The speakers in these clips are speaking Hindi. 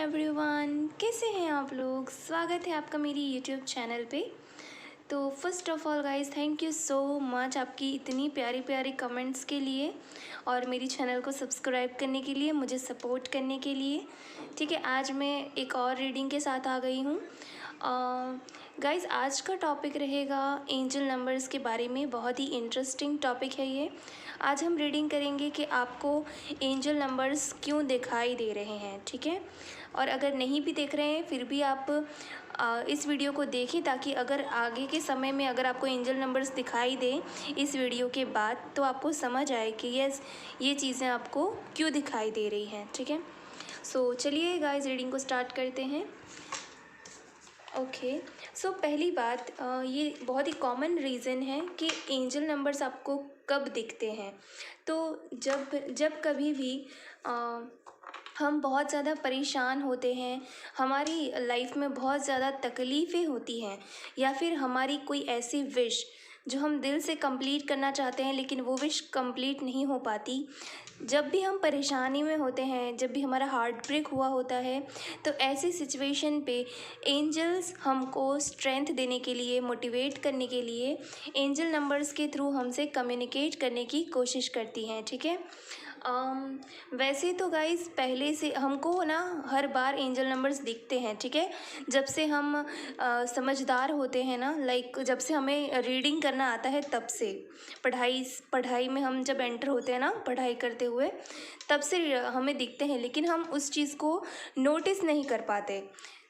एवरीवन, कैसे हैं आप लोग। स्वागत है आपका मेरी यूट्यूब चैनल पे। तो first of all guys, thank you so much आपकी इतनी प्यारी प्यारी कमेंट्स के लिए और मेरी चैनल को सब्सक्राइब करने के लिए, मुझे सपोर्ट करने के लिए। ठीक है, आज मैं एक और रीडिंग के साथ आ गई हूँ। गाइस, आज का टॉपिक रहेगा एंजल नंबर्स के बारे में। बहुत ही इंटरेस्टिंग टॉपिक है ये। आज हम रीडिंग करेंगे कि आपको एंजल नंबर्स क्यों दिखाई दे रहे हैं। ठीक है, और अगर नहीं भी देख रहे हैं फिर भी आप इस वीडियो को देखें, ताकि अगर आगे के समय में अगर आपको एंजल नंबर्स दिखाई दें इस वीडियो के बाद, तो आपको समझ आए कि यस, ये चीज़ें आपको क्यों दिखाई दे रही हैं। ठीक है, सो चलिए गाइस, रीडिंग को स्टार्ट करते हैं। ओके, सो पहली बात, ये बहुत ही कॉमन रीज़न है कि एंजल नंबर्स आपको कब दिखते हैं। तो जब कभी भी हम बहुत ज़्यादा परेशान होते हैं, हमारी लाइफ में बहुत ज़्यादा तकलीफ़ें होती हैं, या फिर हमारी कोई ऐसी विश जो हम दिल से कंप्लीट करना चाहते हैं लेकिन वो विश कंप्लीट नहीं हो पाती, जब भी हम परेशानी में होते हैं, जब भी हमारा हार्ट ब्रेक हुआ होता है, तो ऐसी सिचुएशन पे एंजल्स हमको स्ट्रेंथ देने के लिए, मोटिवेट करने के लिए एंजल नंबर्स के थ्रू हमसे कम्युनिकेट करने की कोशिश करती हैं। ठीक है, वैसे तो गाइस पहले से हमको ना हर बार एंजल नंबर्स दिखते हैं। ठीक है, जब से हम समझदार होते हैं ना, लाइक जब से हमें रीडिंग करना आता है, तब से पढ़ाई में हम जब एंटर होते हैं ना, पढ़ाई करते हुए, तब से हमें दिखते हैं, लेकिन हम उस चीज़ को नोटिस नहीं कर पाते।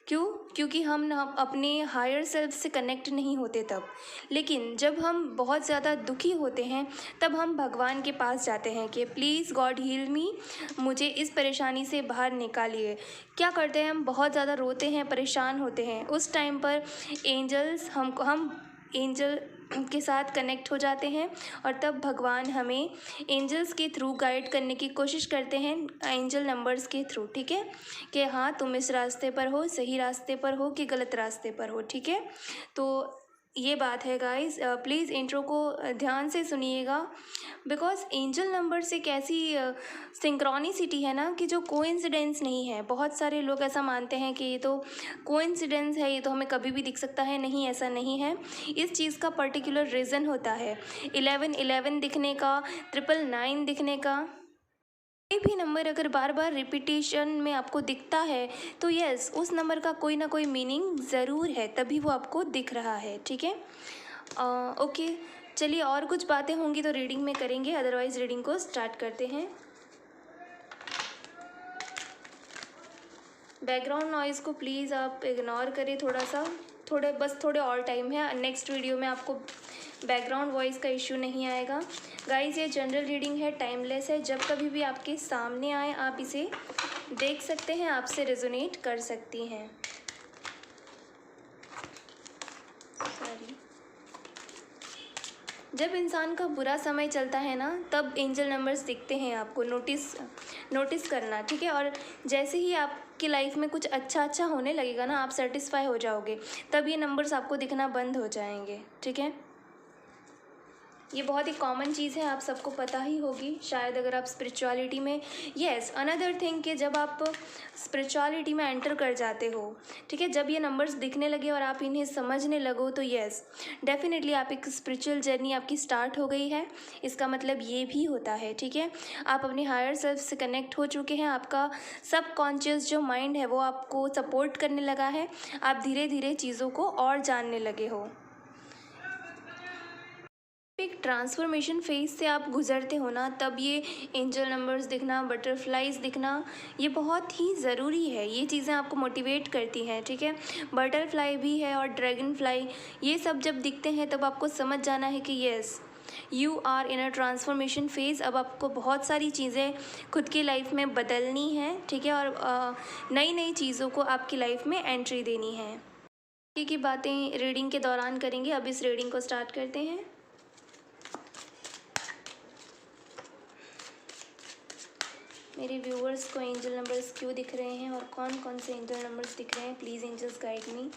क्यों? क्योंकि हम ना अपने हायर सेल्फ से कनेक्ट नहीं होते तब। लेकिन जब हम बहुत ज़्यादा दुखी होते हैं, तब हम भगवान के पास जाते हैं कि प्लीज़ गॉड हील मी, मुझे इस परेशानी से बाहर निकालिए। क्या करते हैं, हम बहुत ज़्यादा रोते हैं, परेशान होते हैं। उस टाइम पर हम एंजल के साथ कनेक्ट हो जाते हैं, और तब भगवान हमें एंजल्स के थ्रू गाइड करने की कोशिश करते हैं, एंजल नंबर्स के थ्रू। ठीक है, कि हाँ, तुम इस रास्ते पर हो, सही रास्ते पर हो कि गलत रास्ते पर हो। ठीक है, तो ये बात है गाइस। प्लीज़ इंट्रो को ध्यान से सुनिएगा, बिकॉज एंजल नंबर्स एक ऐसी सिंक्रोनिसिटी है ना, कि जो कोइंसिडेंस नहीं है। बहुत सारे लोग ऐसा मानते हैं कि ये तो कोइंसिडेंस है, ये तो हमें कभी भी दिख सकता है। नहीं, ऐसा नहीं है। इस चीज़ का पर्टिकुलर रीज़न होता है। 1111 दिखने का, 999 दिखने का। कोई भी नंबर अगर बार बार रिपीटेशन में आपको दिखता है, तो यस, उस नंबर का कोई ना कोई मीनिंग ज़रूर है, तभी वो आपको दिख रहा है। ठीक है, ओके, चलिए, और कुछ बातें होंगी तो रीडिंग में करेंगे, अदरवाइज़ रीडिंग को स्टार्ट करते हैं। बैकग्राउंड नॉइज़ को प्लीज़ आप इग्नोर करें थोड़ा सा, थोड़े और टाइम है। नेक्स्ट वीडियो में आपको बैकग्राउंड वॉइस का इशू नहीं आएगा। गाइस, ये जनरल रीडिंग है, टाइमलेस है। जब कभी भी आपके सामने आए, आप इसे देख सकते हैं, आपसे रेजोनेट कर सकती हैं। जब इंसान का बुरा समय चलता है ना, तब एंजल नंबर्स दिखते हैं आपको। नोटिस करना। ठीक है, और जैसे ही आपकी लाइफ में कुछ अच्छा होने लगेगा ना, आप सेटिस्फाई हो जाओगे, तब ये नंबर्स आपको दिखना बंद हो जाएंगे। ठीक है, ये बहुत ही कॉमन चीज़ है, आप सबको पता ही होगी शायद, अगर आप स्पिरिचुअलिटी में। येस, अनदर थिंग कि जब आप स्पिरिचुअलिटी में एंटर कर जाते हो, ठीक है, जब ये नंबर्स दिखने लगे और आप इन्हें समझने लगो, तो येस, डेफिनेटली आप एक स्पिरिचुअल जर्नी आपकी स्टार्ट हो गई है। इसका मतलब ये भी होता है, ठीक है, आप अपने हायर सेल्फ से कनेक्ट हो चुके हैं। आपका सबकॉन्शियस जो माइंड है वो आपको सपोर्ट करने लगा है। आप धीरे धीरे चीज़ों को और जानने लगे हो। एक ट्रांसफॉर्मेशन फेज से आप गुजरते हो ना, तब ये एंजल नंबर्स दिखना, बटरफ्लाइज दिखना, ये बहुत ही ज़रूरी है। ये चीज़ें आपको मोटिवेट करती हैं। ठीक है, बटरफ्लाई भी है और ड्रैगन फ्लाई, ये सब जब दिखते हैं तब आपको समझ जाना है कि yes, you are in a transformation phase. अब आपको बहुत सारी चीज़ें खुद की लाइफ में बदलनी है। ठीक है, और नई चीज़ों को आपकी लाइफ में एंट्री देनी है। की बातें रीडिंग के दौरान करेंगे। अब इस रीडिंग को स्टार्ट करते हैं। मेरे व्यूअर्स को एंजल नंबर्स क्यों दिख रहे हैं और कौन कौन से एंजल नंबर्स दिख रहे हैं, प्लीज़ एंजल्स गाइड मी।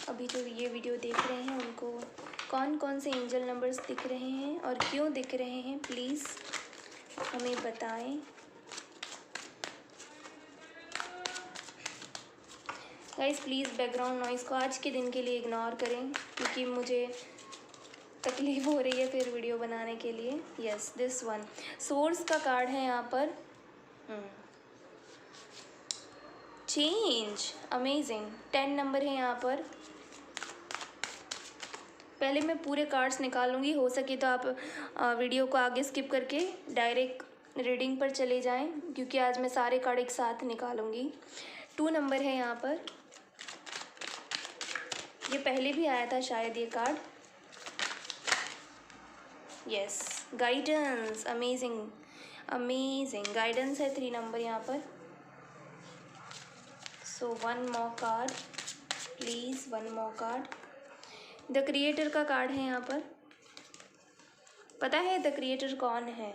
अभी जो ये वीडियो देख रहे हैं उनको कौन कौन से एंजल नंबर्स दिख रहे हैं और क्यों दिख रहे हैं, प्लीज़ हमें बताएं। गाइस प्लीज़ बैकग्राउंड नॉइज़ को आज के दिन के लिए इग्नोर करें, क्योंकि मुझे तकलीफ़ हो रही है फिर वीडियो बनाने के लिए। यस, दिस वन सोर्स का कार्ड है यहाँ पर। Change, amazing. 10 नंबर है यहाँ पर। पहले मैं पूरे कार्ड्स निकालूंगी, हो सके तो आप वीडियो को आगे स्किप करके डायरेक्ट रीडिंग पर चले जाएं, क्योंकि आज मैं सारे कार्ड एक साथ निकालूंगी। 2 नंबर है यहाँ पर। ये पहले भी आया था शायद ये card. Yes, guidance, amazing amazing guidance है 3 नंबर यहाँ पर। So 1 more card please, 1 more card. The creator का कार्ड है यहाँ पर। पता है द क्रिएटर कौन है?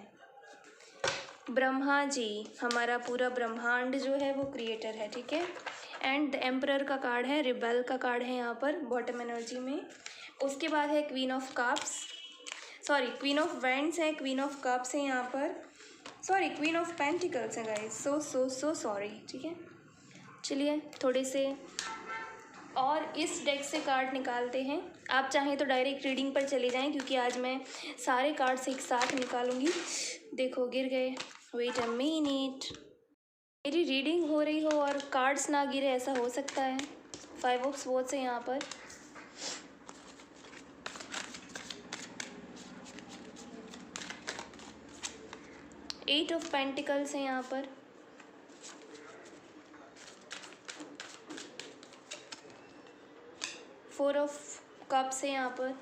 ब्रह्मा जी, हमारा पूरा ब्रह्मांड जो है वो क्रिएटर है, ठीक है। एंड द एम्परर का कार्ड है, रिबेल का कार्ड है यहाँ पर बॉटम एनर्जी में। उसके बाद है queen of cups, sorry queen of wands है, क्वीन ऑफ कप्स है यहाँ पर, सॉरी क्वीन ऑफ पेंटिकल्स है गाइस, सो सॉरी, ठीक है। चलिए थोड़े से और इस डेक से कार्ड निकालते हैं। आप चाहें तो डायरेक्ट रीडिंग पर चले जाएं, क्योंकि आज मैं सारे कार्ड्स एक साथ निकालूंगी। देखो गिर गए, वेट अ मिनट। मेरी रीडिंग हो रही हो और कार्ड्स ना गिरे, ऐसा हो सकता है। 5 ऑफ स्वॉर्ड्स है यहाँ पर। एट ऑफ पेंटिकल्स है यहाँ पर। फोर ऑफ कप्स है यहाँ पर।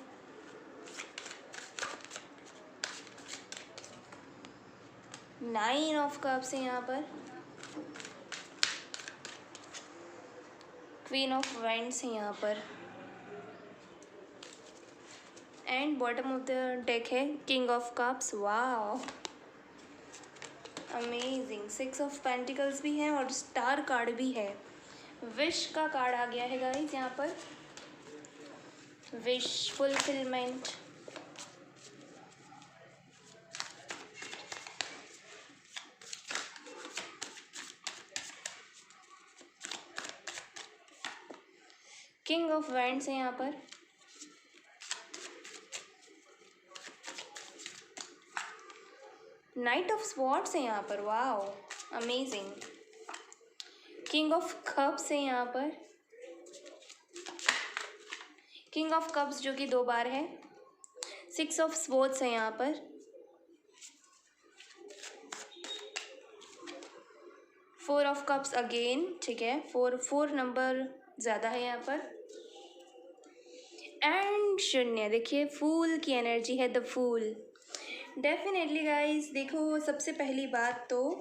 नाइन ऑफ कप्स है यहाँ पर। क्वीन ऑफ वैंड्स है यहाँ पर। And bottom of the deck है king of cups. Wow, amazing. 6 of pentacles भी हैं और स्टार कार्ड भी है। विश का कार्ड आ गया है गाइस यहाँ पर। Wish fulfilment. King of wands है यहाँ पर। नाइट ऑफ स्वॉर्ड्स है यहाँ पर। Wow, amazing. King of cups है यहाँ पर। किंग ऑफ कप्स जो कि 2 बार है। 6 ऑफ स्वॉर्ड्स है यहाँ पर। 4 ऑफ कप्स अगेन, ठीक है। 4 नंबर ज़्यादा है यहाँ पर। एंड शून्य। देखिए फूल की एनर्जी है, द फूल। डेफिनेटली गाइस, देखो सबसे पहली बात तो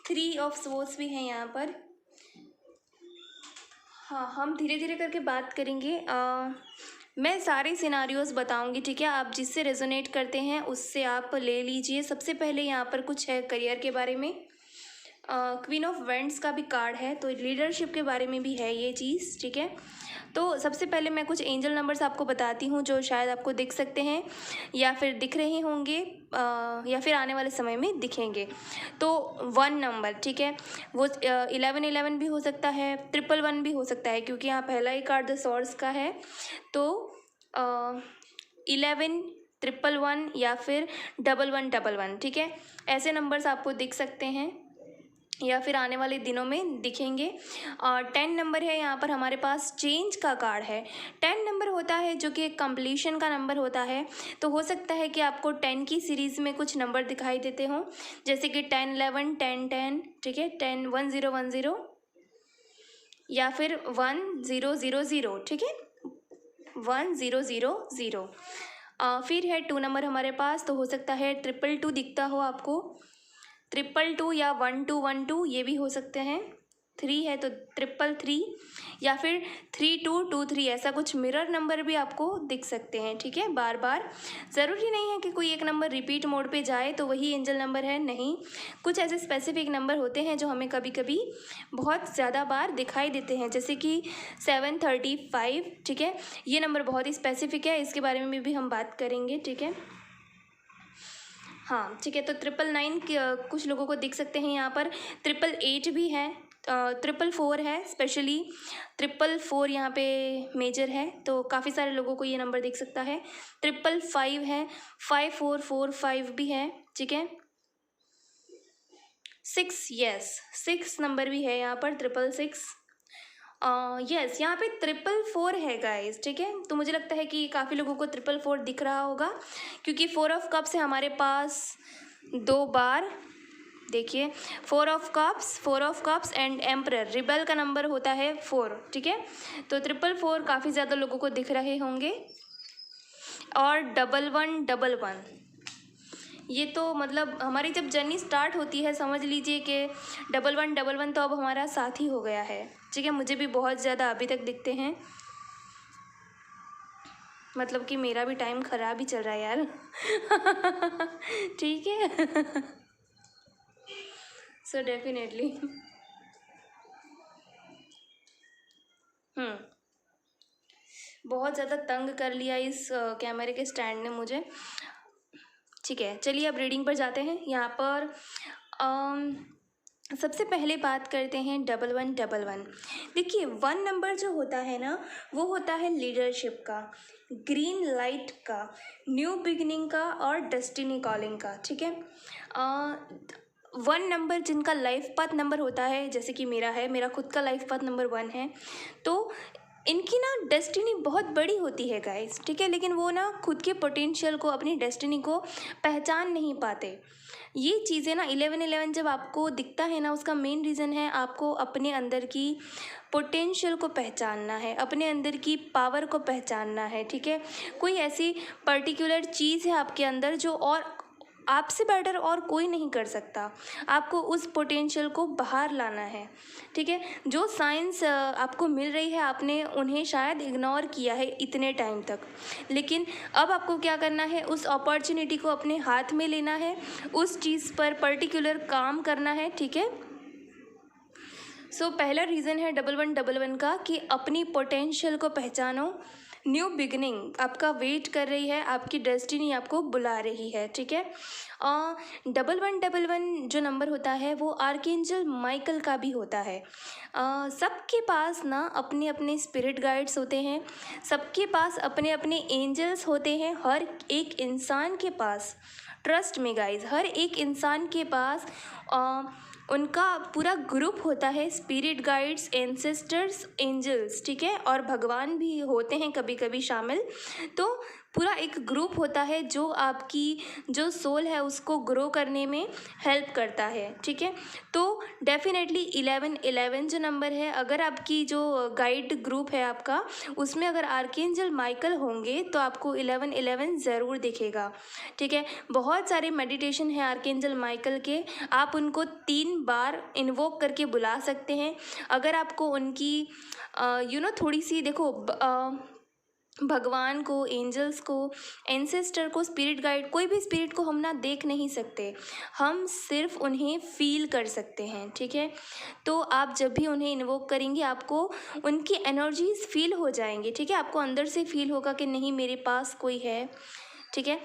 3 ऑफ स्वॉर्ड्स भी हैं यहाँ पर। हाँ, हम धीरे धीरे करके बात करेंगे। मैं सारे सिनारियोज बताऊंगी, ठीक है। आप जिससे रेजोनेट करते हैं उससे आप ले लीजिए। सबसे पहले यहाँ पर कुछ है करियर के बारे में। क्वीन ऑफ वैंड्स का भी कार्ड है, तो लीडरशिप के बारे में भी है ये चीज़, ठीक है। तो सबसे पहले मैं कुछ एंजल नंबर्स आपको बताती हूँ, जो शायद आपको दिख सकते हैं या फिर दिख रहे होंगे, या फिर आने वाले समय में दिखेंगे। तो 1 नंबर, ठीक है, वो 1111 भी हो सकता है, 111 भी हो सकता है, क्योंकि यहाँ पहला ही कार्ड द सॉर्ड्स का है। तो 11, 111 या फिर 1111, ठीक है। ऐसे नंबर्स आपको दिख सकते हैं या फिर आने वाले दिनों में दिखेंगे। और 10 नंबर है यहाँ पर हमारे पास, चेंज का कार्ड है। 10 नंबर होता है जो कि एक कंप्लीशन का नंबर होता है। तो हो सकता है कि आपको 10 की सीरीज़ में कुछ नंबर दिखाई देते हों, जैसे कि 10 11 10 10, ठीक है। 10 10 10 या फिर 1 0 0 0, ठीक है, 1 0 0 0। फिर है 2 नंबर हमारे पास, तो हो सकता है 222 दिखता हो आपको, 222 या 1212, ये भी हो सकते हैं। 3 है तो 333 या फिर 3223, ऐसा कुछ मिरर नंबर भी आपको दिख सकते हैं, ठीक है। बार बार ज़रूरी नहीं है कि कोई एक नंबर रिपीट मोड पे जाए तो वही एंजल नंबर है, नहीं। कुछ ऐसे स्पेसिफिक नंबर होते हैं जो हमें कभी कभी बहुत ज़्यादा बार दिखाई देते हैं, जैसे कि 735, ठीक है। ये नंबर बहुत ही स्पेसिफिक है, इसके बारे में भी हम बात करेंगे, ठीक है। हाँ ठीक है, तो 999 कुछ लोगों को दिख सकते हैं यहाँ पर। 888 भी है, 444 है, स्पेशली 444 यहाँ पे मेजर है, तो काफ़ी सारे लोगों को ये नंबर दिख सकता है। 555 है, 5445 भी है, ठीक है। 6, यस 6 नंबर भी है यहाँ पर, 666। यस यहाँ पे 444 है गाइस, ठीक है। तो मुझे लगता है कि काफ़ी लोगों को 444 दिख रहा होगा, क्योंकि 4 ऑफ कप्स है हमारे पास 2 बार। देखिए 4 of cups and emperor, rebel का नंबर होता है 4, ठीक है। तो 444 काफ़ी ज़्यादा लोगों को दिख रहे होंगे। और 1111, ये तो मतलब हमारी जब जर्नी स्टार्ट होती है, समझ लीजिए कि 1111 तो अब हमारा साथी हो गया है, ठीक है। मुझे भी बहुत ज़्यादा अभी तक दिखते हैं, मतलब कि मेरा भी टाइम ख़राब ही चल रहा है यार। ठीक है। सो डेफिनेटली बहुत ज़्यादा तंग कर लिया इस कैमरे के स्टैंड ने मुझे, ठीक है। चलिए अब रीडिंग पर जाते हैं। यहाँ पर सबसे पहले बात करते हैं 1111। देखिए 1 नंबर जो होता है ना, वो होता है लीडरशिप का, ग्रीन लाइट का, न्यू बिगिनिंग का और डेस्टिनी कॉलिंग का, ठीक है। 1 नंबर जिनका लाइफ पाथ नंबर होता है, जैसे कि मेरा है, मेरा खुद का लाइफ पाथ नंबर 1 है, तो इनकी ना डेस्टिनी बहुत बड़ी होती है गाइस, ठीक है। लेकिन वो ना खुद के पोटेंशियल को, अपनी डेस्टिनी को पहचान नहीं पाते। ये चीज़ें ना 1111 जब आपको दिखता है ना, उसका मेन रीज़न है आपको अपने अंदर की पोटेंशियल को पहचानना है, अपने अंदर की पावर को पहचानना है, ठीक है। कोई ऐसी पर्टिकुलर चीज़ है आपके अंदर जो और आपसे बेटर और कोई नहीं कर सकता, आपको उस पोटेंशियल को बाहर लाना है, ठीक है। जो साइंस आपको मिल रही है, आपने उन्हें शायद इग्नोर किया है इतने टाइम तक, लेकिन अब आपको क्या करना है, उस अपॉर्चुनिटी को अपने हाथ में लेना है, उस चीज़ पर पर्टिकुलर काम करना है, ठीक है। सो पहला रीज़न है 1111 का कि अपनी पोटेंशियल को पहचानो, न्यू बिगनिंग आपका वेट कर रही है, आपकी डेस्टिनी आपको बुला रही है, ठीक है। 1111 जो नंबर होता है वो आर्कएंजल माइकल का भी होता है। सबके पास ना अपने अपने स्पिरिट गाइड्स होते हैं, सबके पास अपने अपने एंजल्स होते हैं, हर एक इंसान के पास, ट्रस्ट में गाइज, हर एक इंसान के पास उनका पूरा ग्रुप होता है, स्पिरिट गाइड्स, एंसेस्टर्स, एंजल्स, ठीक है। और भगवान भी होते हैं कभी कभी शामिल, तो पूरा एक ग्रुप होता है जो आपकी जो सोल है उसको ग्रो करने में हेल्प करता है, ठीक है। तो डेफिनेटली 1111 जो नंबर है, अगर आपकी जो गाइड ग्रुप है आपका, उसमें अगर आर्कएंजल माइकल होंगे तो आपको 1111 ज़रूर दिखेगा, ठीक है। बहुत सारे मेडिटेशन है आर्कएंजल माइकल के, आप उनको 3 बार इन्वोक करके बुला सकते हैं। अगर आपको उनकी थोड़ी सी देखो, भगवान को, एंजल्स को, एंसेस्टर को, स्पिरिट गाइड, कोई भी स्पिरिट को हम ना देख नहीं सकते, हम सिर्फ उन्हें फील कर सकते हैं, ठीक है। तो आप जब भी उन्हें इन्वोक करेंगे, आपको उनकी एनर्जीज फील हो जाएंगी, ठीक है। आपको अंदर से फील होगा कि नहीं मेरे पास कोई है, ठीक है।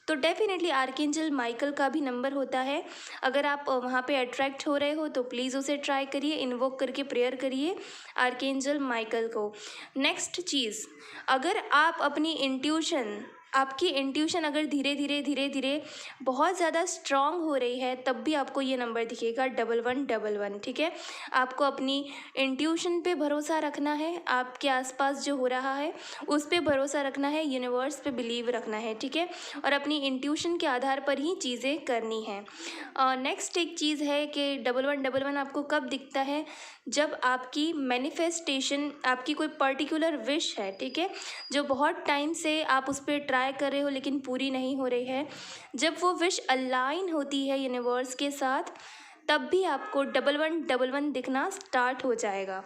तो डेफिनेटली आर्कएंजल माइकल का भी नंबर होता है। अगर आप वहाँ पे अट्रैक्ट हो रहे हो तो प्लीज़ उसे ट्राई करिए, इन्वोक करके प्रेयर करिए आर्कएंजल माइकल को। नेक्स्ट चीज़, अगर आप अपनी आपकी इंट्यूशन अगर धीरे धीरे बहुत ज़्यादा स्ट्रांग हो रही है, तब भी आपको ये नंबर दिखेगा 1111, ठीक है। आपको अपनी इंट्यूशन पे भरोसा रखना है, आपके आसपास जो हो रहा है उस पे भरोसा रखना है, यूनिवर्स पे बिलीव रखना है, ठीक है। और अपनी इंट्यूशन के आधार पर ही चीज़ें करनी है। नेक्स्ट एक चीज़ है कि 1111 आपको कब दिखता है, जब आपकी मैनिफेस्टेशन, आपकी कोई पर्टिकुलर विश है, ठीक है, जो बहुत टाइम से आप उस पर ट्राई कर रहे हो लेकिन पूरी नहीं हो रही है, जब वो विश अलाइन होती है यूनिवर्स के साथ, तब भी आपको 1111 दिखना स्टार्ट हो जाएगा।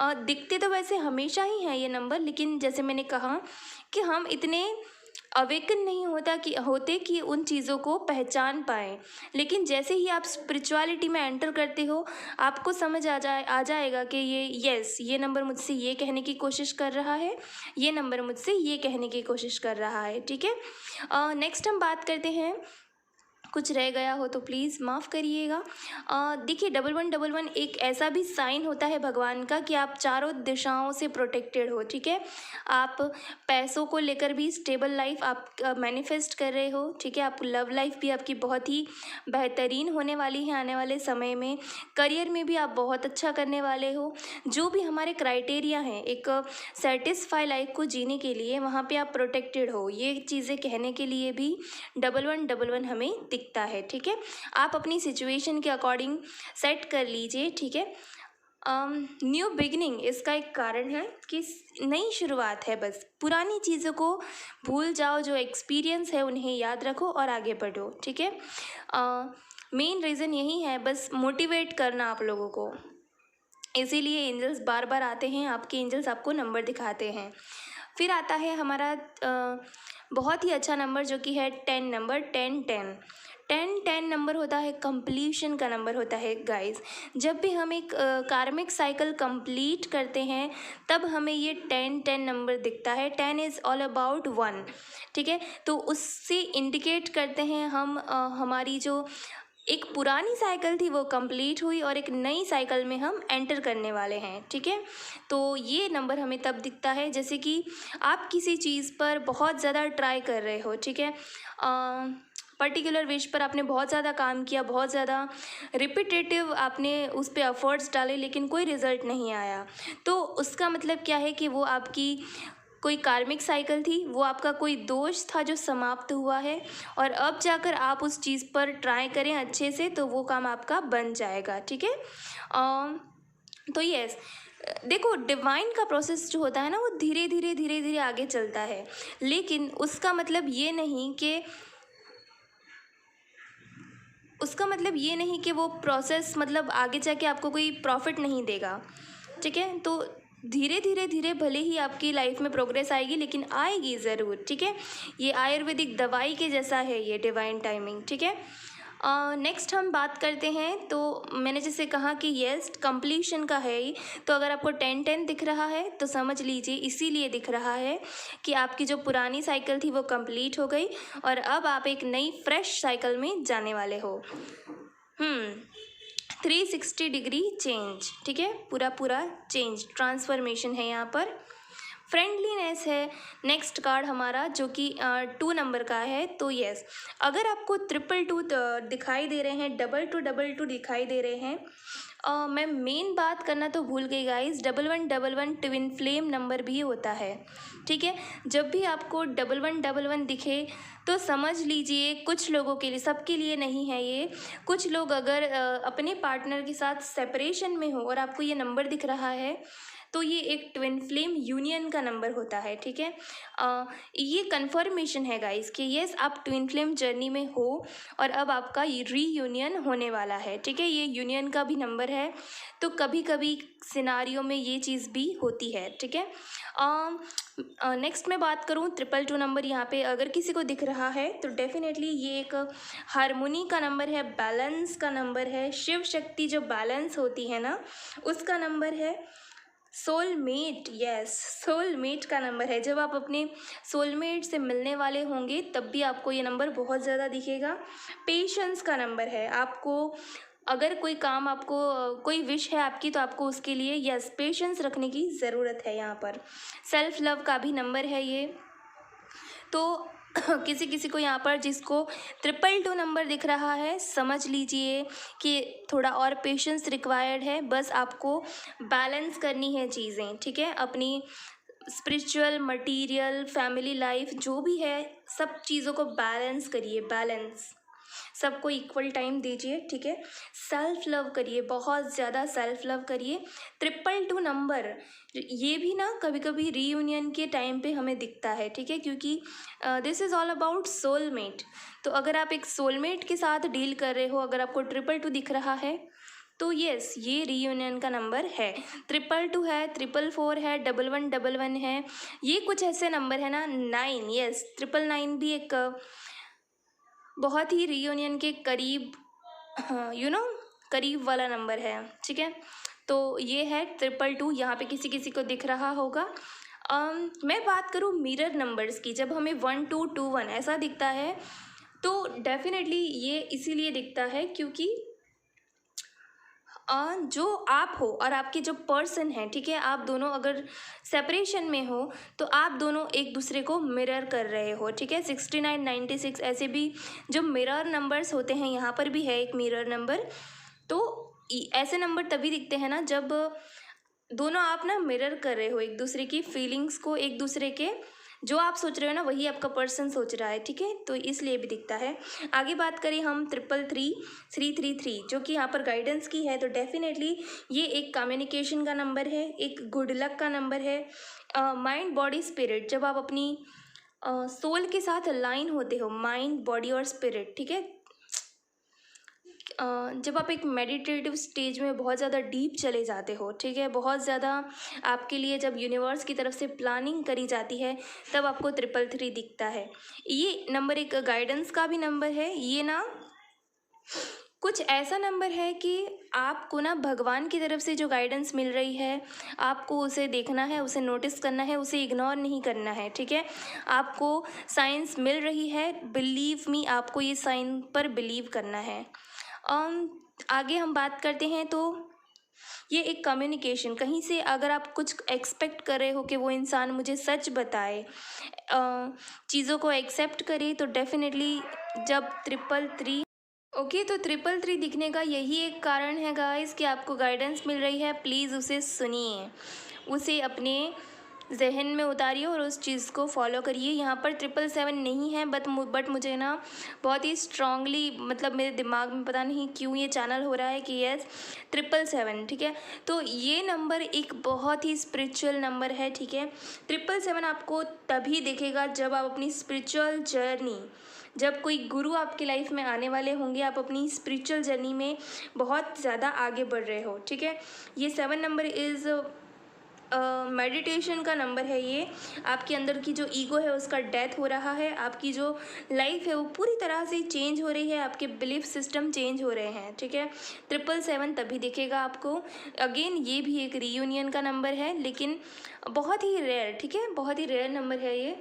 दिखते तो वैसे हमेशा ही हैं ये नंबर, लेकिन जैसे मैंने कहा कि हम इतने अवेकन नहीं होते कि उन चीज़ों को पहचान पाएँ, लेकिन जैसे ही आप स्पिरिचुअलिटी में एंटर करते हो, आपको समझ आ जाएगा कि ये नंबर मुझसे ये कहने की कोशिश कर रहा है, ये नंबर मुझसे ये कहने की कोशिश कर रहा है, ठीक है। नेक्स्ट हम बात करते हैं कुछ रह गया हो तो प्लीज़ माफ़ करिएगा। देखिए 1111 एक ऐसा भी साइन होता है भगवान का कि आप चारों दिशाओं से प्रोटेक्टेड हो, ठीक है। आप पैसों को लेकर भी स्टेबल लाइफ आप मैनिफेस्ट कर रहे हो, ठीक है। आप लव लाइफ भी आपकी बहुत ही बेहतरीन होने वाली है आने वाले समय में। करियर में भी आप बहुत अच्छा करने वाले हो। जो भी हमारे क्राइटेरिया हैं एक सेटिस्फाई लाइफ को जीने के लिए, वहाँ पे आप प्रोटेक्टेड हो, ये चीज़ें कहने के लिए भी 1111 हमें दिखता है, ठीक है। आप अपनी सिचुएशन के अकॉर्डिंग सेट कर लीजिए, ठीक है। न्यू बिगिनिंग इसका एक कारण है कि नई शुरुआत है, बस पुरानी चीज़ों को भूल जाओ, जो एक्सपीरियंस है उन्हें याद रखो और आगे बढ़ो, ठीक है। मेन रीज़न यही है, बस मोटिवेट करना आप लोगों को। इसीलिए एंजल्स बार बार आते हैं, आपके एंजल्स आपको नंबर दिखाते हैं। फिर आता है हमारा बहुत ही अच्छा नंबर जो कि है 10 नंबर। 10 नंबर होता है कंप्लीशन का नंबर होता है गाइस। जब भी हम एक कार्मिक साइकिल कंप्लीट करते हैं तब हमें ये 10 नंबर दिखता है। 10 इज़ ऑल अबाउट 1, ठीक है। तो उससे इंडिकेट करते हैं हम हमारी जो एक पुरानी साइकिल थी वो कंप्लीट हुई और एक नई साइकिल में हम एंटर करने वाले हैं, ठीक है। तो ये नंबर हमें तब दिखता है जैसे कि आप किसी चीज़ पर बहुत ज़्यादा ट्राई कर रहे हो, ठीक है। पर्टिकुलर विश पर आपने बहुत ज़्यादा काम किया, बहुत ज़्यादा रिपीटेटिव आपने उस पर एफर्ट्स डाले, लेकिन कोई रिज़ल्ट नहीं आया। तो उसका मतलब क्या है कि वो आपकी कोई कार्मिक साइकिल थी, वो आपका कोई दोष था जो समाप्त हुआ है, और अब जाकर आप उस चीज़ पर ट्राई करें अच्छे से तो वो काम आपका बन जाएगा, ठीक है। तो यस, देखो डिवाइन का प्रोसेस जो होता है ना वो धीरे धीरे आगे चलता है, लेकिन उसका मतलब ये नहीं कि वो प्रोसेस मतलब आगे जाके आपको कोई प्रॉफिट नहीं देगा, ठीक है। तो धीरे भले ही आपकी लाइफ में प्रोग्रेस आएगी, लेकिन आएगी ज़रूर, ठीक है। ये आयुर्वेदिक दवाई के जैसा है ये डिवाइन टाइमिंग, ठीक है। नेक्स्ट हम बात करते हैं, तो मैंने जैसे कहा कि येस कंप्लीशन का है ही, तो अगर आपको 10 दिख रहा है तो समझ लीजिए इसीलिए दिख रहा है कि आपकी जो पुरानी साइकिल थी वो कंप्लीट हो गई और अब आप एक नई फ्रेश साइकिल में जाने वाले हो। 360 डिग्री चेंज, ठीक है। पूरा चेंज ट्रांसफॉर्मेशन है यहाँ पर। फ्रेंडलीनेस है नेक्स्ट कार्ड हमारा जो कि 2 नंबर का है। तो यस, अगर आपको 222 दिखाई दे रहे हैं, 2222 दिखाई दे रहे हैं, मैं मेन बात करना तो भूल गई गाइस, 1111 ट्विन फ्लेम नंबर भी होता है, ठीक है। जब भी आपको 1111 दिखे तो समझ लीजिए कुछ लोगों के लिए, सबके लिए नहीं है ये, कुछ लोग अगर अपने पार्टनर के साथ सेपरेशन में हो और आपको ये नंबर दिख रहा है तो ये एक ट्विन फ्लेम यूनियन का नंबर होता है, ठीक है। ये कन्फर्मेशन है गाइस कि येस आप ट्विन फ्लेम जर्नी में हो और अब आपका रीयूनियन होने वाला है, ठीक है। ये यूनियन का भी नंबर है, तो कभी कभी सिनारियों में ये चीज़ भी होती है, ठीक है। नेक्स्ट मैं बात करूँ 222 नंबर, यहाँ पे अगर किसी को दिख रहा है तो डेफिनेटली ये एक हारमोनी का नंबर है, बैलेंस का नंबर है, शिव शक्ति जो बैलेंस होती है ना उसका नंबर है। सोलमेट, यस सोलमेट का नंबर है। जब आप अपने सोलमेट से मिलने वाले होंगे तब भी आपको ये नंबर बहुत ज़्यादा दिखेगा। पेशेंस का नंबर है, आपको अगर कोई काम, आपको कोई विश है आपकी तो आपको उसके लिए यस पेशेंस रखने की ज़रूरत है यहाँ पर। सेल्फ लव का भी नंबर है ये। तो किसी को यहाँ पर जिसको 222 नंबर दिख रहा है समझ लीजिए कि थोड़ा और पेशेंस रिक्वायर्ड है, बस आपको बैलेंस करनी है चीज़ें, ठीक है। अपनी स्पिरिचुअल, मटेरियल, फैमिली लाइफ जो भी है सब चीज़ों को बैलेंस करिए, बैलेंस, सबको इक्वल टाइम दीजिए, ठीक है। सेल्फ लव करिए, बहुत ज़्यादा सेल्फ लव करिए। 222 नंबर ये भी ना कभी कभी रीयूनियन के टाइम पे हमें दिखता है, ठीक है, क्योंकि this is all about soulmate. तो अगर आप एक सोलमेट के साथ डील कर रहे हो, अगर आपको 222 दिख रहा है तो यस ये रीयूनियन का नंबर है। 222 है, 444 है, 1111 है, ये कुछ ऐसे नंबर है ना। 9, यस 999 भी एक बहुत ही रीयूनियन के करीब करीब वाला नंबर है, ठीक है। तो ये है 222, यहाँ पे किसी को दिख रहा होगा। मैं बात करूँ मिरर नंबर्स की, जब हमें 1221 ऐसा दिखता है तो डेफिनेटली ये इसीलिए दिखता है क्योंकि जो आप हो और आपके जो पर्सन है, ठीक है, आप दोनों अगर सेपरेशन में हो तो आप दोनों एक दूसरे को मिरर कर रहे हो, ठीक है। 69 96 ऐसे भी जो मिरर नंबर्स होते हैं, यहाँ पर भी है एक मिरर नंबर। तो ऐसे नंबर तभी दिखते हैं ना जब दोनों आप ना मिरर कर रहे हो एक दूसरे की फीलिंग्स को, एक दूसरे के जो आप सोच रहे हो ना वही आपका पर्सन सोच रहा है, ठीक है, तो इसलिए भी दिखता है। आगे बात करें हम 333 जो कि यहाँ पर गाइडेंस की है, तो डेफिनेटली ये एक कम्युनिकेशन का नंबर है, एक गुड लक का नंबर है। माइंड बॉडी स्पिरिट, जब आप अपनी सोल के साथ अलाइन होते हो, माइंड बॉडी और स्पिरिट, ठीक है, जब आप एक मेडिटेटिव स्टेज में बहुत ज़्यादा डीप चले जाते हो, ठीक है, बहुत ज़्यादा आपके लिए जब यूनिवर्स की तरफ से प्लानिंग करी जाती है तब आपको 333 दिखता है। ये नंबर एक गाइडेंस का भी नंबर है। ये ना कुछ ऐसा नंबर है कि आपको ना भगवान की तरफ से जो गाइडेंस मिल रही है, आपको उसे देखना है, उसे नोटिस करना है, उसे इग्नोर नहीं करना है, ठीक है। आपको साइंस मिल रही है, बिलीव मी, आपको ये साइन पर बिलीव करना है। आगे हम बात करते हैं तो ये एक कम्युनिकेशन, कहीं से अगर आप कुछ एक्सपेक्ट कर रहे हो कि वो इंसान मुझे सच बताए, चीज़ों को एक्सेप्ट करे, तो डेफिनेटली जब 333 ओके, तो 333 दिखने का यही एक कारण है गाइस कि आपको गाइडेंस मिल रही है। प्लीज़ उसे सुनिए, उसे अपने जहन में उतारिए और उस चीज़ को फॉलो करिए। यहाँ पर 777 नहीं है, बट मुझे ना बहुत ही स्ट्रांगली, मतलब मेरे दिमाग में पता नहीं क्यों ये चैनल हो रहा है कि यस 777, ठीक है। तो ये नंबर एक बहुत ही स्पिरिचुअल नंबर है, ठीक है। 777 आपको तभी दिखेगा जब आप अपनी स्पिरिचुअल जर्नी, जब कोई गुरु आपकी लाइफ में आने वाले होंगे, आप अपनी स्पिरिचुअल जर्नी में बहुत ज़्यादा आगे बढ़ रहे हो, ठीक है। ये 7 नंबर इज़ मेडिटेशन का नंबर है। ये आपके अंदर की जो ईगो है उसका डेथ हो रहा है, आपकी जो लाइफ है वो पूरी तरह से चेंज हो रही है, आपके बिलीफ सिस्टम चेंज हो रहे हैं, ठीक है। 777 तभी दिखेगा आपको। अगेन ये भी एक रीयूनियन का नंबर है, लेकिन बहुत ही रेयर, ठीक है, बहुत ही रेयर नंबर है ये।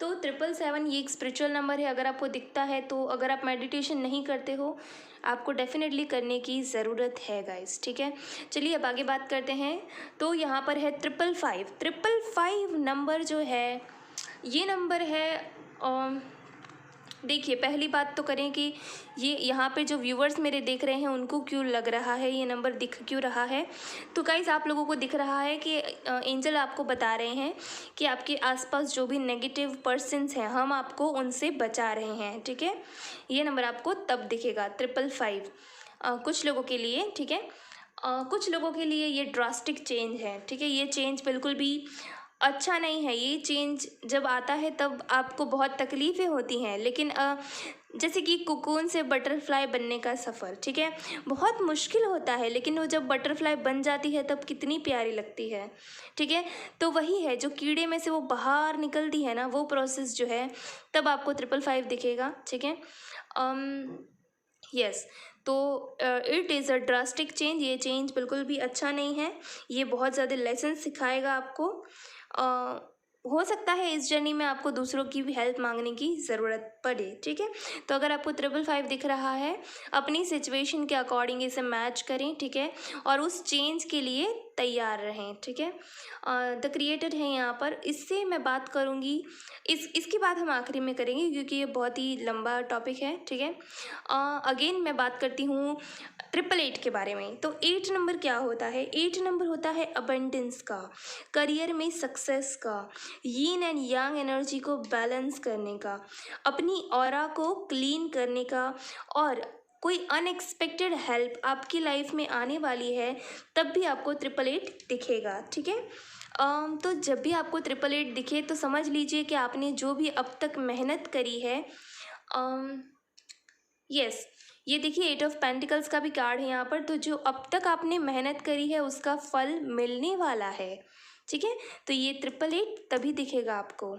तो 777 ये एक स्पिरिचुअल नंबर है। अगर आपको दिखता है तो, अगर आप मेडिटेशन नहीं करते हो, आपको डेफिनेटली करने की ज़रूरत है गाइस, ठीक है। चलिए अब आगे बात करते हैं। तो यहाँ पर है 555 नंबर जो है, ये नंबर है देखिए, पहली बात तो करें कि ये यहाँ पे जो व्यूवर्स मेरे देख रहे हैं उनको क्यों लग रहा है, ये नंबर दिख क्यों रहा है। तो गाइस आप लोगों को दिख रहा है कि एंजल आपको बता रहे हैं कि आपके आसपास जो भी नेगेटिव पर्सन्स हैं, हम आपको उनसे बचा रहे हैं, ठीक है। ये नंबर आपको तब दिखेगा 555 कुछ लोगों के लिए, ठीक है। कुछ लोगों के लिए ये ड्रास्टिक चेंज है, ठीक है। ये चेंज बिल्कुल भी अच्छा नहीं है। ये चेंज जब आता है तब आपको बहुत तकलीफ़ें होती हैं, लेकिन जैसे कि कोकून से बटरफ्लाई बनने का सफ़र, ठीक है, बहुत मुश्किल होता है, लेकिन वो जब बटरफ्लाई बन जाती है तब कितनी प्यारी लगती है, ठीक है। तो वही है, जो कीड़े में से वो बाहर निकलती है ना, वो प्रोसेस जो है, तब आपको 555 दिखेगा, ठीक है। यस, तो it is a drastic change. ये चेंज बिल्कुल भी अच्छा नहीं है, ये बहुत ज़्यादा लेसन सिखाएगा आपको। हो सकता है इस जर्नी में आपको दूसरों की भी हेल्प मांगने की ज़रूरत पड़े, ठीक है। तो अगर आपको 555 दिख रहा है, अपनी सिचुएशन के अकॉर्डिंग इसे मैच करें, ठीक है, और उस चेंज के लिए तैयार रहें, ठीक है। द क्रिएटर है यहाँ पर, इससे मैं बात करूँगी, इसकी बात हम आखिरी में करेंगे क्योंकि ये बहुत ही लंबा टॉपिक है, ठीक है। अगेन मैं बात करती हूँ 888 के बारे में। तो 8 नंबर क्या होता है? 8 नंबर होता है अबंडेंस का, करियर में सक्सेस का, यीन एंड यांग एनर्जी को बैलेंस करने का, अपनी ऑरा को क्लीन करने का, और कोई अनएक्सपेक्टेड हेल्प आपकी लाइफ में आने वाली है तब भी आपको 888 दिखेगा, ठीक है। तो जब भी आपको 888 दिखे तो समझ लीजिए कि आपने जो भी अब तक मेहनत करी है, यस, ये देखिए 8 ऑफ पेंटिकल्स का भी कार्ड है यहाँ पर। तो जो अब तक आपने मेहनत करी है उसका फल मिलने वाला है, ठीक है। तो ये 888 तभी दिखेगा आपको।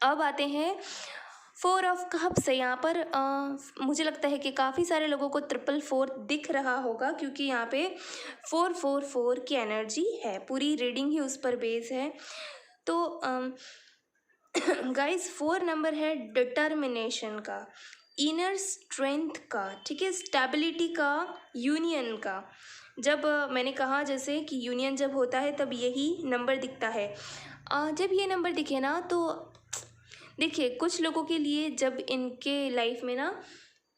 अब आते हैं 4 ऑफ कप्स है यहाँ पर। मुझे लगता है कि काफ़ी सारे लोगों को 444 दिख रहा होगा क्योंकि यहाँ पे 444 की एनर्जी है, पूरी रीडिंग ही उस पर बेस है। तो गाइस 4 नंबर है डिटर्मिनेशन का, इनर स्ट्रेंथ का, ठीक है, स्टेबिलिटी का, यूनियन का। जब मैंने कहा जैसे कि यूनियन जब होता है तब यही नंबर दिखता है। जब ये नंबर दिखे ना तो देखिए कुछ लोगों के लिए जब इनके लाइफ में ना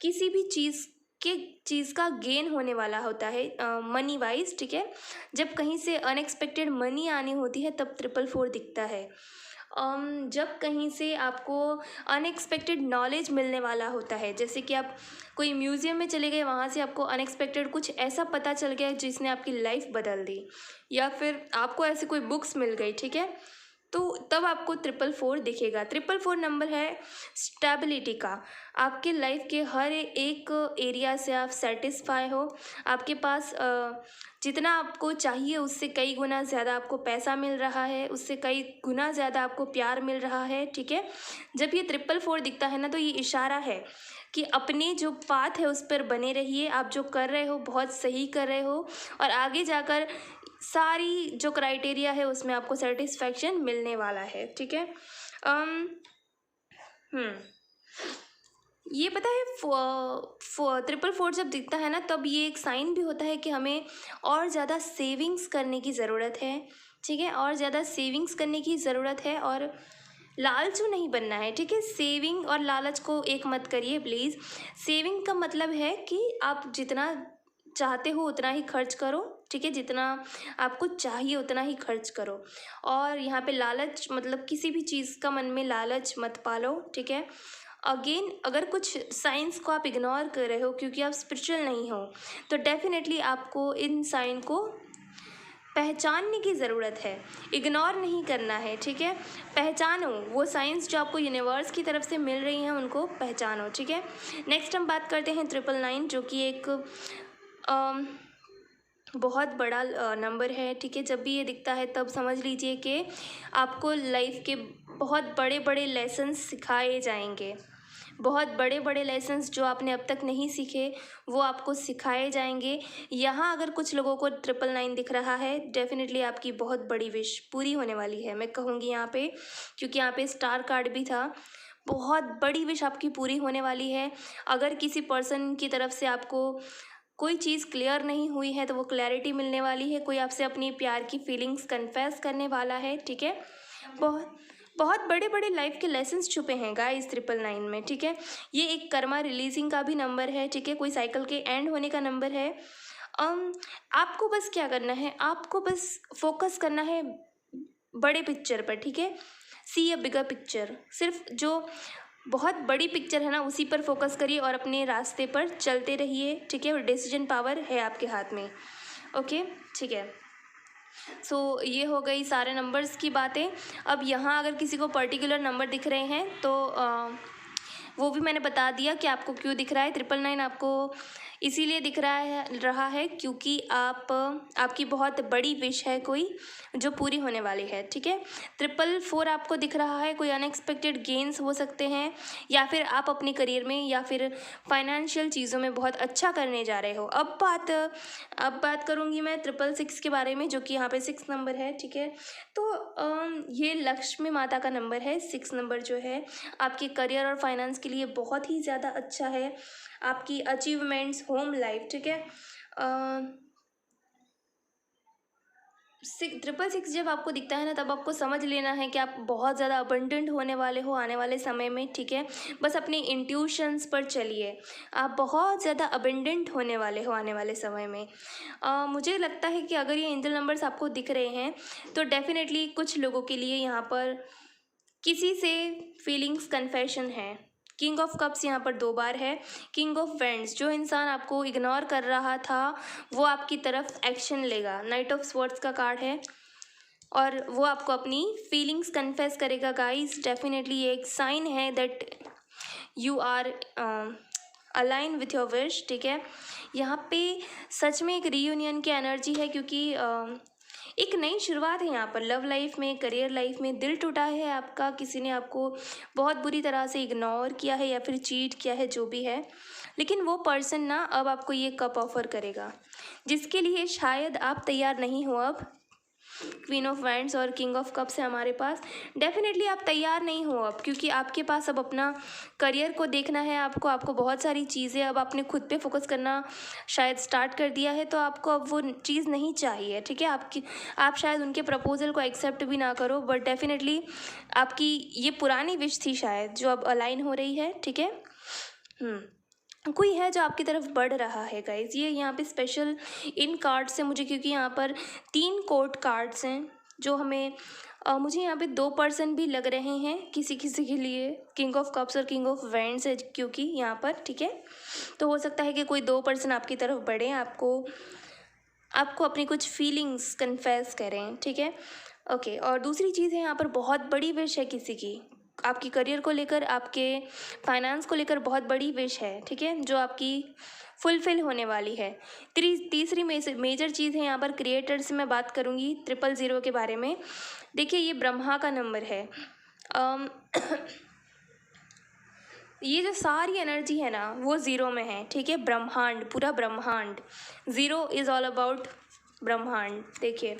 किसी भी चीज़ का गेन होने वाला होता है मनी वाइज, ठीक है, जब कहीं से अनएक्सपेक्टेड मनी आनी होती है तब 444 दिखता है। जब कहीं से आपको अनएक्सपेक्टेड नॉलेज मिलने वाला होता है, जैसे कि आप कोई म्यूज़ियम में चले गए, वहाँ से आपको अनएक्सपेक्टेड कुछ ऐसा पता चल गया जिसने आपकी लाइफ बदल दी, या फिर आपको ऐसे कोई बुक्स मिल गई, ठीक है, तो तब आपको 444 दिखेगा। 444 नंबर है स्टेबिलिटी का। आपके लाइफ के हर एक एरिया से आप सेटिस्फाई हो, आपके पास जितना आपको चाहिए उससे कई गुना ज़्यादा आपको पैसा मिल रहा है, उससे कई गुना ज़्यादा आपको प्यार मिल रहा है, ठीक है। जब ये 444 दिखता है ना तो ये इशारा है कि अपने जो पाथ है उस पर बने रहिए, आप जो कर रहे हो बहुत सही कर रहे हो, और आगे जाकर सारी जो क्राइटेरिया है उसमें आपको सेटिस्फैक्शन मिलने वाला है, ठीक है। ये पता है 444 जब दिखता है ना तब ये एक साइन भी होता है कि हमें और ज़्यादा सेविंग्स करने की ज़रूरत है, ठीक है, और ज़्यादा सेविंग्स करने की ज़रूरत है, और लालचू नहीं बनना है, ठीक है। सेविंग और लालच को एक मत करिए प्लीज़। सेविंग का मतलब है कि आप जितना चाहते हो उतना ही खर्च करो, ठीक है, जितना आपको चाहिए उतना ही खर्च करो। और यहाँ पे लालच मतलब किसी भी चीज़ का मन में लालच मत पालो, ठीक है। अगेन अगर कुछ साइंस को आप इग्नोर कर रहे हो क्योंकि आप स्पिरिचुअल नहीं हो, तो डेफिनेटली आपको इन साइन को पहचानने की ज़रूरत है, इग्नोर नहीं करना है, ठीक है। पहचानो वो साइंस जो आपको यूनिवर्स की तरफ से मिल रही हैं, उनको पहचानो, ठीक है। नेक्स्ट हम बात करते हैं 999 जो कि एक बहुत बड़ा नंबर है, ठीक है। जब भी ये दिखता है तब समझ लीजिए कि आपको लाइफ के बहुत बड़े बड़े लेसन्स सिखाए जाएंगे, बहुत बड़े बड़े लेसन्स जो आपने अब तक नहीं सीखे वो आपको सिखाए जाएंगे। यहाँ अगर कुछ लोगों को 999 दिख रहा है, डेफिनेटली आपकी बहुत बड़ी विश पूरी होने वाली है, मैं कहूँगी यहाँ पे, क्योंकि यहाँ पे स्टार कार्ड भी था। बहुत बड़ी विश आपकी पूरी होने वाली है। अगर किसी पर्सन की तरफ से आपको कोई चीज़ क्लियर नहीं हुई है तो वो क्लैरिटी मिलने वाली है। कोई आपसे अपनी प्यार की फीलिंग्स कन्फेस करने वाला है, ठीक है। बहुत बहुत बड़े बड़े लाइफ के लेसन्स छुपे हैं गाइस 999 में, ठीक है। ये एक कर्मा रिलीजिंग का भी नंबर है, ठीक है, कोई साइकिल के एंड होने का नंबर है। आपको बस क्या करना है, आपको बस फोकस करना है बड़े पिक्चर पर, ठीक है। सी अ बिगर पिक्चर, सिर्फ जो बहुत बड़ी पिक्चर है ना उसी पर फोकस करिए और अपने रास्ते पर चलते रहिए, ठीक है। और डिसीजन पावर है आपके हाथ में, ओके, ठीक है। सो ये हो गई सारे नंबर्स की बातें। अब यहाँ अगर किसी को पर्टिकुलर नंबर दिख रहे हैं तो वो भी मैंने बता दिया कि आपको क्यों दिख रहा है। 999 आपको इसीलिए दिख रहा है क्योंकि आपकी बहुत बड़ी विश है कोई जो पूरी होने वाली है, ठीक है। 444 आपको दिख रहा है, कोई अनएक्सपेक्टेड गेन्स हो सकते हैं, या फिर आप अपने करियर में या फिर फाइनेंशियल चीज़ों में बहुत अच्छा करने जा रहे हो। अब बात करूँगी मैं 666 के बारे में, जो कि यहाँ पे 6 नंबर है, ठीक है। तो ये लक्ष्मी माता का नंबर है। 6 नंबर जो है आपके करियर और फाइनेंस के लिए बहुत ही ज़्यादा अच्छा है, आपकी अचीवमेंट्स, होम लाइफ, ठीक है। 666 जब आपको दिखता है ना तब आपको समझ लेना है कि आप बहुत ज़्यादा अबंडेंट होने वाले हो आने वाले समय में, ठीक है। बस अपने इंट्यूशंस पर चलिए, आप बहुत ज़्यादा अबंडेंट होने वाले हो आने वाले समय में। मुझे लगता है कि अगर ये एंजल नंबर्स आपको दिख रहे हैं तो डेफिनेटली कुछ लोगों के लिए यहाँ पर किसी से फीलिंग्स कन्फेशन है। किंग ऑफ कप्स यहाँ पर 2 बार है। किंग ऑफ वेंड्स, जो इंसान आपको इग्नोर कर रहा था वो आपकी तरफ एक्शन लेगा। नाइट ऑफ स्वॉर्ड्स का कार्ड है और वो आपको अपनी फीलिंग्स कन्फेस करेगा गाइस। डेफिनेटली ये एक साइन है that you are align with your wish, ठीक है। यहाँ पे सच में एक रीयूनियन की एनर्जी है क्योंकि एक नई शुरुआत है यहाँ पर लव लाइफ में, करियर लाइफ में। दिल टूटा है आपका, किसी ने आपको बहुत बुरी तरह से इग्नोर किया है या फिर चीट किया है, जो भी है, लेकिन वो पर्सन ना अब आपको ये कप ऑफर करेगा जिसके लिए शायद आप तैयार नहीं हो अब, क्वीन ऑफ वैंड्स और किंग ऑफ कप्स है हमारे पास। डेफिनेटली आप तैयार नहीं हो अब, क्योंकि आपके पास अब अपना करियर को देखना है, आपको बहुत सारी चीज़ें, अब आपने खुद पे फोकस करना शायद स्टार्ट कर दिया है, तो आपको अब वो चीज़ नहीं चाहिए, ठीक है। आप शायद उनके प्रपोजल को एक्सेप्ट भी ना करो, बट डेफिनेटली आपकी ये पुरानी विश थी शायद, जो अब अलाइन हो रही है, ठीक है। कोई है जो आपकी तरफ बढ़ रहा है गाइज, ये यहाँ पे स्पेशल इन कार्ड से मुझे, क्योंकि यहाँ पर 3 कोर्ट कार्ड्स हैं जो हमें मुझे यहाँ पे 2 पर्सन भी लग रहे हैं किसी किसी के लिए। किंग ऑफ कप्स और किंग ऑफ वैंड्स है क्योंकि यहाँ पर, ठीक है। तो हो सकता है कि कोई 2 पर्सन आपकी तरफ बढ़े, आपको अपनी कुछ फीलिंग्स कन्फेस करें, ठीक है। ओके, और दूसरी चीज़ है यहाँ पर बहुत बड़ी विश है किसी की, आपकी करियर को लेकर, आपके फाइनेंस को लेकर बहुत बड़ी विश है, ठीक है, जो आपकी फुलफिल होने वाली है। तीसरी मेजर चीज़ है यहाँ पर क्रिएटर से मैं बात करूँगी 000 के बारे में। देखिए ये ब्रह्मा का नंबर है। ये जो सारी एनर्जी है ना वो ज़ीरो में है, ठीक है। ब्रह्मांड, पूरा ब्रह्मांड, ज़ीरो इज़ ऑल अबाउट ब्रह्मांड। देखिए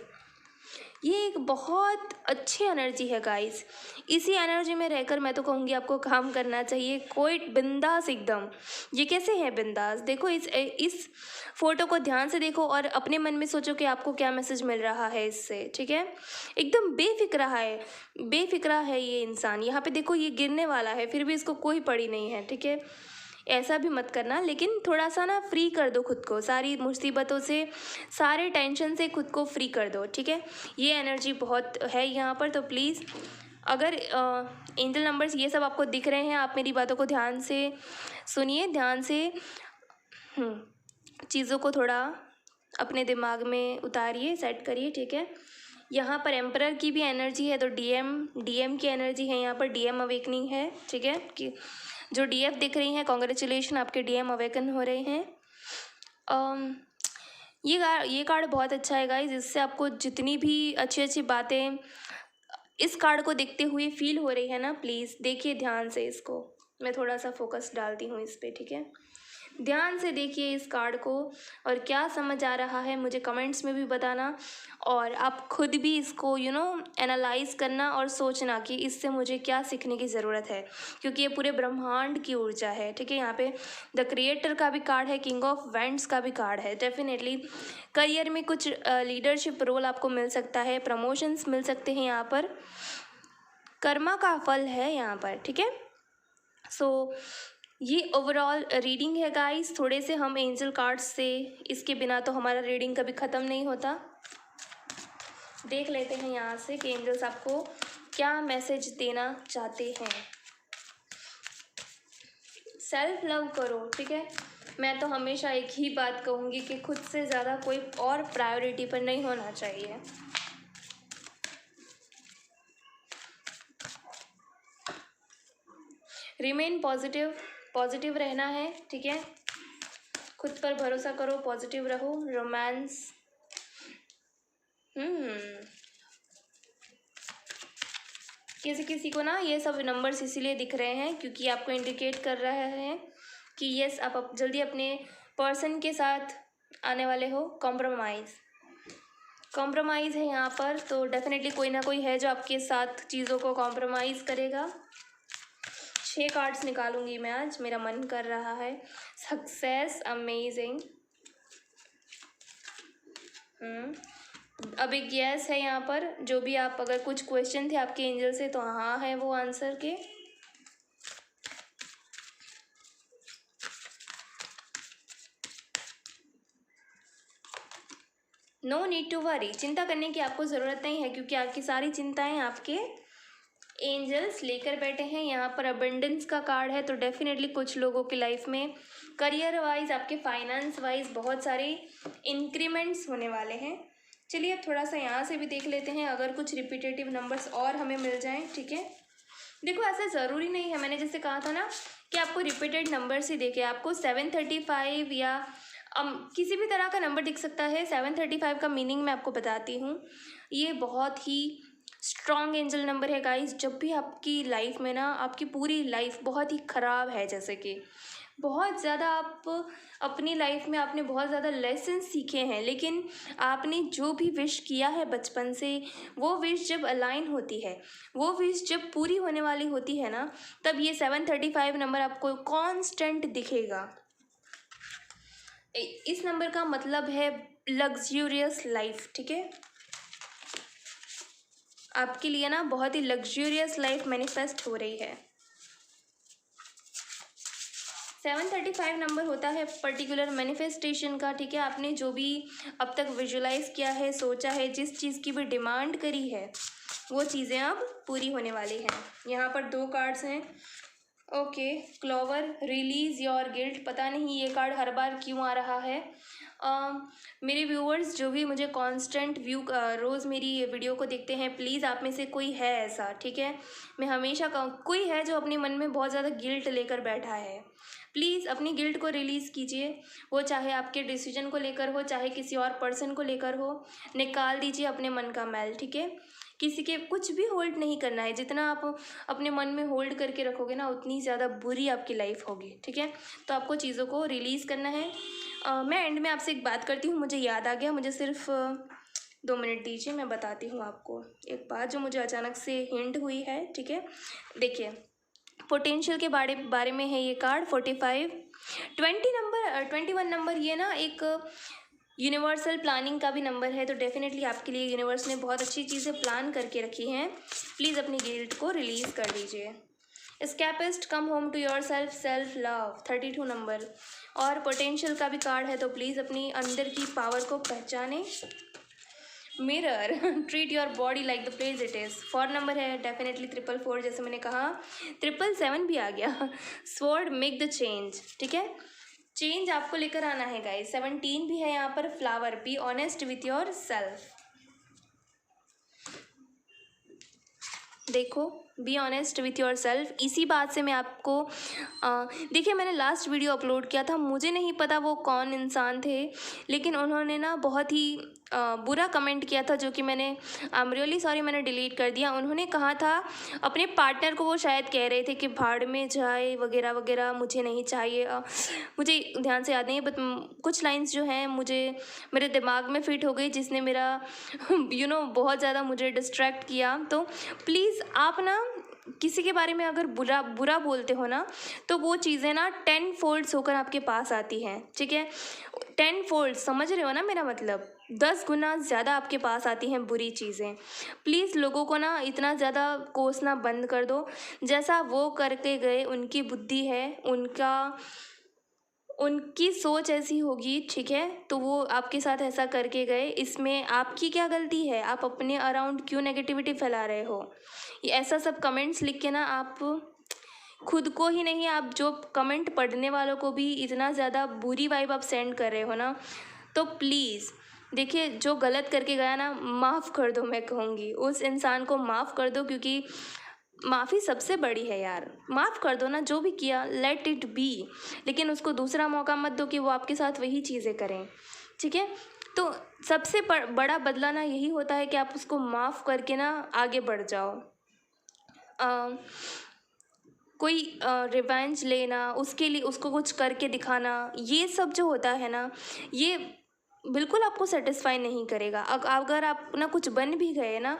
ये एक बहुत अच्छी एनर्जी है गाइस, इसी एनर्जी में रहकर मैं तो कहूँगी आपको काम करना चाहिए। कोई बिंदास एकदम, ये कैसे है बिंदास, देखो इस फोटो को ध्यान से देखो और अपने मन में सोचो कि आपको क्या मैसेज मिल रहा है इससे, ठीक है। एकदम बेफिक्रा है ये इंसान। यहाँ पे देखो ये गिरने वाला है फिर भी इसको कोई पड़ी नहीं है, ठीक है। ऐसा भी मत करना, लेकिन थोड़ा सा ना फ्री कर दो खुद को, सारी मुसीबतों से, सारे टेंशन से खुद को फ्री कर दो, ठीक है। ये एनर्जी बहुत है यहाँ पर, तो प्लीज़ अगर एंजल नंबर्स ये सब आपको दिख रहे हैं, आप मेरी बातों को ध्यान से सुनिए, ध्यान से चीज़ों को थोड़ा अपने दिमाग में उतारिए, सेट करिए, ठीक है। यहाँ पर एम्परर की भी एनर्जी है, तो डीएम की एनर्जी है यहाँ पर, डीएम अवेकनिंग है, ठीक है। कि जो डीएफ दिख रही हैं, कॉन्ग्रेचुलेशन, आपके डीएम अवेकन हो रहे हैं। ये कार्ड बहुत अच्छा है गाइस, इससे आपको जितनी भी अच्छी अच्छी बातें इस कार्ड को देखते हुए फील हो रही है ना, प्लीज़ देखिए ध्यान से इसको। मैं थोड़ा सा फोकस डालती हूँ इस पर, ठीक है। ध्यान से देखिए इस कार्ड को और क्या समझ आ रहा है मुझे कमेंट्स में भी बताना, और आप खुद भी इसको एनालाइज करना और सोचना कि इससे मुझे क्या सीखने की ज़रूरत है, क्योंकि ये पूरे ब्रह्मांड की ऊर्जा है, ठीक है। यहाँ पे द क्रिएटर का भी कार्ड है, किंग ऑफ वैंड्स का भी कार्ड है। डेफिनेटली करियर में कुछ लीडरशिप रोल आपको मिल सकता है, प्रमोशंस मिल सकते हैं, यहाँ पर कर्मा का फल है यहाँ पर, ठीक है। सो ये ओवरऑल रीडिंग है गाइस, थोड़े से हम एंजल कार्ड्स से, इसके बिना तो हमारा रीडिंग कभी ख़त्म नहीं होता। देख लेते हैं यहाँ से कि एंजल्स आपको क्या मैसेज देना चाहते हैं। सेल्फ लव करो, ठीक है। मैं तो हमेशा एक ही बात कहूँगी कि खुद से ज़्यादा कोई और प्रायोरिटी पर नहीं होना चाहिए। रिमेन पॉजिटिव रहना है, ठीक है। खुद पर भरोसा करो, पॉजिटिव रहो। रोमांस, किसी को ना ये सब नंबर्स इसीलिए दिख रहे हैं क्योंकि आपको इंडिकेट कर रहा है कि यस आप जल्दी अपने पर्सन के साथ आने वाले हो। कॉम्प्रोमाइज़ है यहाँ पर, तो डेफिनेटली कोई ना कोई है जो आपके साथ चीज़ों को कॉम्प्रोमाइज़ करेगा। 6 कार्ड्स निकालूंगी मैं आज, मेरा मन कर रहा है। सक्सेस, अमेजिंग, अब एक यस है यहाँ पर। जो भी आप, अगर कुछ क्वेश्चन थे आपके एंजल से, तो हाँ है वो आंसर के। नो नीड टू वरी, चिंता करने की आपको ज़रूरत नहीं है, क्योंकि आपकी सारी चिंताएं आपके एंजल्स लेकर बैठे हैं। यहाँ पर अबंडेंस का कार्ड है, तो डेफिनेटली कुछ लोगों की लाइफ में करियर वाइज, आपके फाइनेंस वाइज बहुत सारे इंक्रीमेंट्स होने वाले हैं। चलिए अब थोड़ा सा यहाँ से भी देख लेते हैं, अगर कुछ रिपीटेटिव नंबर्स और हमें मिल जाएं, ठीक है। देखो ऐसा ज़रूरी नहीं है, मैंने जैसे कहा था ना कि आपको रिपीटेड नंबर्स ही देखे, आपको 735 या किसी भी तरह का नंबर दिख सकता है। 735 का मीनिंग मैं आपको बताती हूँ। ये बहुत ही स्ट्रॉन्ग एंजल नंबर है गाइस। जब भी आपकी लाइफ में ना, आपकी पूरी लाइफ बहुत ही ख़राब है, जैसे कि बहुत ज़्यादा आप अपनी लाइफ में आपने बहुत ज़्यादा लेसन सीखे हैं, लेकिन आपने जो भी विश किया है बचपन से, वो विश जब अलाइन होती है, वो विश जब पूरी होने वाली होती है ना, तब ये 735 नंबर आपको कांस्टेंट दिखेगा। इस नंबर का मतलब है लग्जूरियस लाइफ, ठीक है। आपके लिए ना बहुत ही लग्जूरियस लाइफ मैनिफेस्ट हो रही है। 735 नंबर होता है पर्टिकुलर मैनिफेस्टेशन का, ठीक है। आपने जो भी अब तक विजुलाइज किया है, सोचा है, जिस चीज़ की भी डिमांड करी है, वो चीज़ें अब पूरी होने वाली हैं। यहाँ पर 2 कार्ड्स हैं। Okay, clover, release your guilt. पता नहीं ये कार्ड हर बार क्यों आ रहा है। मेरे व्यूअर्स जो भी मुझे कांस्टेंट रोज़ मेरी वीडियो को देखते हैं, प्लीज़ आप में से कोई है ऐसा, ठीक है। मैं हमेशा कहूँ, कोई है जो अपने मन में बहुत ज़्यादा गिल्ट लेकर बैठा है, प्लीज़ अपनी गिल्ट को रिलीज़ कीजिए। वो चाहे आपके डिसीजन को लेकर हो, चाहे किसी और पर्सन को लेकर हो, निकाल दीजिए अपने मन का मैल, ठीक है। किसी के कुछ भी होल्ड नहीं करना है। जितना आप अपने मन में होल्ड करके रखोगे ना, उतनी ज़्यादा बुरी आपकी लाइफ होगी, ठीक है। तो आपको चीज़ों को रिलीज़ करना है। मैं एंड में आपसे एक बात करती हूँ, मुझे याद आ गया, मुझे सिर्फ 2 मिनट दीजिए, मैं बताती हूँ आपको एक बात जो मुझे अचानक से हिंट हुई है, ठीक है। देखिए, पोटेंशियल के बारे में है ये कार्ड। 45, 20 नंबर, 21 नंबर, ये ना एक यूनिवर्सल प्लानिंग का भी नंबर है। तो डेफिनेटली आपके लिए यूनिवर्स ने बहुत अच्छी चीज़ें प्लान करके रखी हैं। प्लीज़ अपनी गिल्ट को रिलीज़ कर दीजिए। Escapist, come home to your self, self love, 32 number, और पोटेंशियल का भी कार्ड है। तो प्लीज़ अपनी अंदर की पावर को पहचानें। Mirror, treat your body like the place it is, 4 number है। डेफिनेटली 444, जैसे मैंने कहा। 777 भी आ गया। स्वॉर्ड, मेक द चेंज, ठीक है। चेंज आपको लेकर आना है गाइस। 17 भी है यहाँ पर। Flower, be honest with yourself. देखो, be honest with yourself, इसी बात से मैं आपको देखिए, मैंने लास्ट वीडियो अपलोड किया था, मुझे नहीं पता वो कौन इंसान थे, लेकिन उन्होंने ना बहुत ही बुरा कमेंट किया था, जो कि मैंने आई एम रियली सॉरी, मैंने डिलीट कर दिया। उन्होंने कहा था अपने पार्टनर को, वो शायद कह रहे थे कि भाड़ में जाए वगैरह वगैरह, मुझे नहीं चाहिए। मुझे ध्यान से याद नहीं, बट कुछ लाइंस जो हैं मुझे मेरे दिमाग में फिट हो गई, जिसने मेरा बहुत ज़्यादा मुझे डिस्ट्रैक्ट किया। तो प्लीज़ आप ना किसी के बारे में अगर बुरा बोलते हो ना, तो वो चीज़ें ना 10 फोल्ड्स होकर आपके पास आती हैं, ठीक है। 10 फोल्ड्स, समझ रहे हो ना मेरा मतलब, 10 गुना ज़्यादा आपके पास आती हैं बुरी चीज़ें। प्लीज़ लोगों को ना इतना ज़्यादा कोसना बंद कर दो। जैसा वो करके गए, उनकी बुद्धि है, उनकी सोच ऐसी होगी, ठीक है। तो वो आपके साथ ऐसा करके गए, इसमें आपकी क्या गलती है? आप अपने अराउंड क्यों नेगेटिविटी फैला रहे हो? ये ऐसा सब कमेंट्स लिख के ना, आप खुद को ही नहीं, आप जो कमेंट पढ़ने वालों को भी इतना ज़्यादा बुरी वाइब आप सेंड कर रहे हो ना। तो प्लीज़ देखिए, जो गलत करके गया ना, माफ़ कर दो, मैं कहूँगी उस इंसान को माफ़ कर दो, क्योंकि माफ़ी सबसे बड़ी है यार। माफ़ कर दो ना, जो भी किया, लेट इट बी। लेकिन उसको दूसरा मौका मत दो कि वो आपके साथ वही चीज़ें करें, ठीक है। तो सबसे बड़ा बदला ना यही होता है कि आप उसको माफ़ करके ना आगे बढ़ जाओ। कोई रिवेंज लेना, उसके लिए उसको कुछ करके दिखाना, ये सब जो होता है ना, ये बिल्कुल आपको सेटिस्फाई नहीं करेगा। अगर आप ना कुछ बन भी गए ना,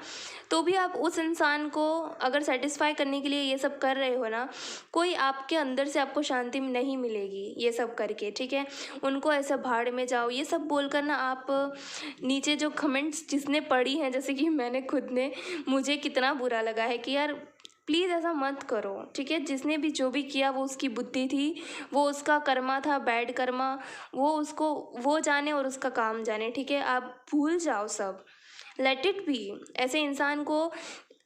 तो भी आप उस इंसान को अगर सेटिस्फाई करने के लिए ये सब कर रहे हो ना, कोई आपके अंदर से आपको शांति नहीं मिलेगी ये सब करके, ठीक है। उनको ऐसा भाड़ में जाओ, ये सब बोलकर ना, आप नीचे जो कमेंट्स जिसने पढ़ी हैं, जैसे कि मैंने खुद ने, मुझे कितना बुरा लगा है कि यार प्लीज़ ऐसा मत करो, ठीक है। जिसने भी जो भी किया, वो उसकी बुद्धि थी, वो उसका कर्मा था, बैड कर्मा, वो जाने और उसका काम जाने, ठीक है। आप भूल जाओ सब, लेट इट बी। ऐसे इंसान को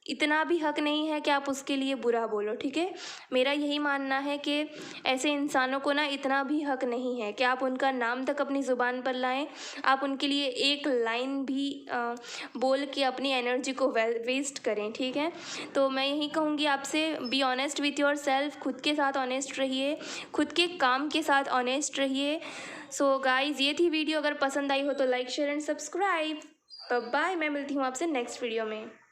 इतना भी हक नहीं है कि आप उसके लिए बुरा बोलो, ठीक है। मेरा यही मानना है कि ऐसे इंसानों को ना इतना भी हक नहीं है कि आप उनका नाम तक अपनी ज़ुबान पर लाएं, आप उनके लिए एक लाइन भी बोल के अपनी एनर्जी को वेस्ट करें, ठीक है। तो मैं यही कहूँगी आपसे, B honest with your self, खुद के साथ ऑनेस्ट रहिए, खुद के काम के साथ ऑनेस्ट रहिए। सो गाइज़, ये थी वीडियो। अगर पसंद आई हो तो like, share and subscribe. Bye, मैं मिलती हूँ आपसे नेक्स्ट वीडियो में।